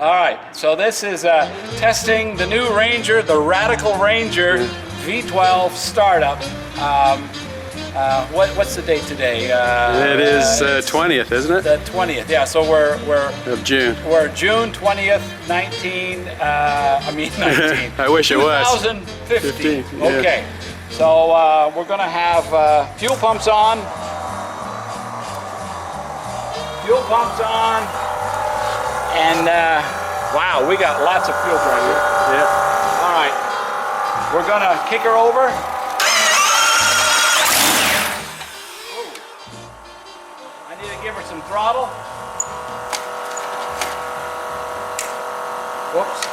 All right, so this is testing the new Ranger, the Radical Ranger V12 startup. What's the date today? It is 20th, isn't it? The 20th, yeah. So we're Of June. We're June 20th, 19. I wish it was 2015. 15, yeah. Okay, so we're gonna have fuel pumps on. Fuel pumps on, and wow, we got lots of fuel pressure. Yeah. All right, we're gonna kick her over. I need to give her some throttle. Whoops.